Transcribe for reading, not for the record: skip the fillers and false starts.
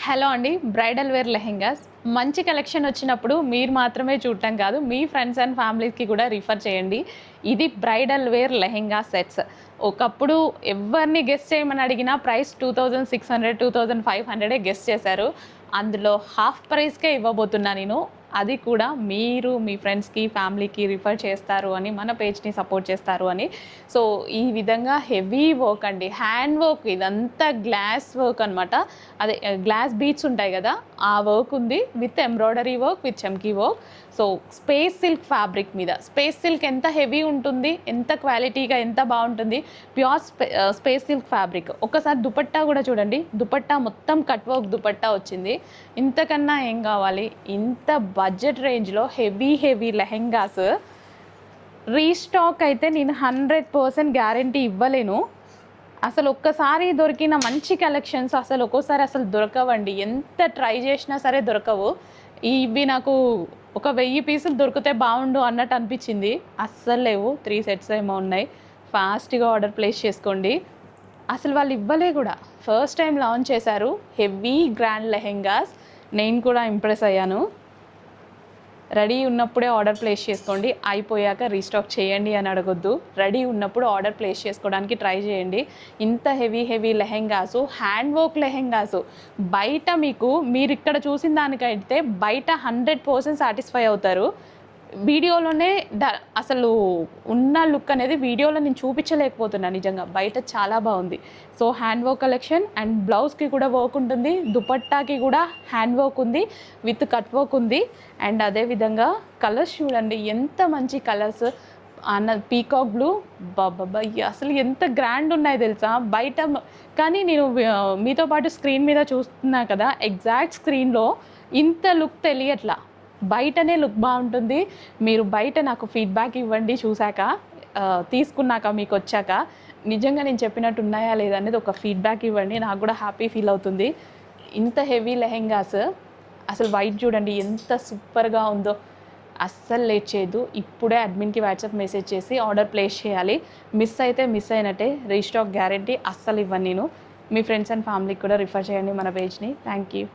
Hello అండి, bridal wear lehengas మంచి collection వచ్చినప్పుడు మీరు మాత్రమే చూడటం కాదు, మీ ఫ్రెండ్స్ అండ్ ఫ్యామిలీస్కి కూడా రిఫర్ చేయండి. ఇది బ్రైడల్ వేర్ లెహెంగా సెట్స్. ఒకప్పుడు ఎవరిని గెస్ట్ చేయమని అడిగినా ప్రైస్ 2600 2500 గెస్ట్ చేశారు. అందులో హాఫ్ ప్రైస్కే ఇవ్వబోతున్నా నేను. అది కూడా మీరు మీ ఫ్రెండ్స్కి ఫ్యామిలీకి రిఫర్ చేస్తారు అని, మన పేజ్ని సపోర్ట్ చేస్తారు అని. సో ఈ విధంగా హెవీ వర్క్ అండి, హ్యాండ్ వర్క్, ఇదంతా గ్లాస్ వర్క్ అనమాట. అదే గ్లాస్ బీట్స్ ఉంటాయి కదా, ఆ వర్క్ ఉంది విత్ ఎంబ్రాయిడరీ వర్క్ విత్ చమ్కీ work. So space silk fabric మీద, స్పేస్ సిల్క్ ఎంత హెవీ ఉంటుంది, ఎంత క్వాలిటీగా ఎంత బాగుంటుంది, ప్యూర్ స్పేస్ సిల్క్ ఫ్యాబ్రిక్. ఒకసారి దుపట్టా కూడా చూడండి, దుపట్టా మొత్తం కట్ వర్క్ దుపట్టా వచ్చింది. ఇంతకన్నా ఏం కావాలి? ఇంత బడ్జెట్ రేంజ్లో హెవీ లెహెంగాస్ రీస్టాక్ అయితే నేను 100% గ్యారంటీ ఇవ్వలేను. అసలు ఒక్కసారి దొరికిన మంచి కలెక్షన్స్ అసలు ఒక్కోసారి అసలు దొరకవండి. ఎంత ట్రై చేసినా సరే దొరకవు. ఇవి నాకు ఒక 1000 పీసులు దొరికితే బాగుండు అన్నట్టు అనిపించింది. అస్సలు లేవు, 3 సెట్స్ ఏమో ఉన్నాయి. ఫాస్ట్గా ఆర్డర్ ప్లేస్ చేసుకోండి. అసలు వాళ్ళు ఇవ్వలే కూడా, ఫస్ట్ టైం లాంచ్ చేశారు హెవీ గ్రాండ్ లెహెంగాస్. నేను కూడా ఇంప్రెస్ అయ్యాను. రెడీ ఉన్నప్పుడే ఆర్డర్ ప్లేస్ చేసుకోండి, అయిపోయాక రీస్టాక్ చేయండి అని అడగొద్దు. రెడీ ఉన్నప్పుడు ఆర్డర్ ప్లేస్ చేసుకోవడానికి ట్రై చేయండి. ఇంత heavy lehengas, hand work lehengas బయట మీరు ఇక్కడ చూసిన దానికైతే బయట 100% సాటిస్ఫై అవుతారు. వీడియోలోనే అసలు ఉన్న లుక్ అనేది వీడియోలో నేను చూపించలేకపోతున్నాను. నిజంగా బయట చాలా బాగుంది. So hand work collection and బ్లౌజ్కి కూడా వర్క్ ఉంటుంది, దుపట్టాకి కూడా హ్యాండ్ వర్క్ ఉంది విత్ కట్ వర్క్ ఉంది. అండ్ అదేవిధంగా కలర్స్ చూడండి, ఎంత మంచి కలర్స్ పీకాక్ బ్లూ, బాబా అసలు ఎంత గ్రాండ్ ఉన్నాయి తెలుసా బయట. కానీ నేను మీతో పాటు స్క్రీన్ మీద చూస్తున్నా కదా, ఎగ్జాక్ట్ స్క్రీన్లో ఇంత లుక్ తెలియట్లా, బయటనే లుక్ బాగుంటుంది. మీరు బయట నాకు ఫీడ్బ్యాక్ ఇవ్వండి, చూశాక తీసుకున్నాక మీకు వచ్చాక నిజంగా నేను చెప్పినట్టు ఉన్నాయా లేదా అనేది ఒక ఫీడ్బ్యాక్ ఇవ్వండి, నాకు కూడా హ్యాపీ ఫీల్ అవుతుంది. ఇంత హెవీ లెహెంగాస్ అసలు వైట్ చూడండి ఎంత సూపర్గా ఉందో. అస్సలు లేట్ చేయదు, ఇప్పుడే అడ్మిన్కి వాట్సాప్ మెసేజ్ చేసి ఆర్డర్ ప్లేస్ చేయాలి. మిస్ అయితే మిస్ అయినట్టే, రీస్టాక్ గ్యారంటీ అస్సలు ఇవ్వను నేను. మీ ఫ్రెండ్స్ అండ్ ఫ్యామిలీకి కూడా రిఫర్ చేయండి మన పేజ్ని. Thank you.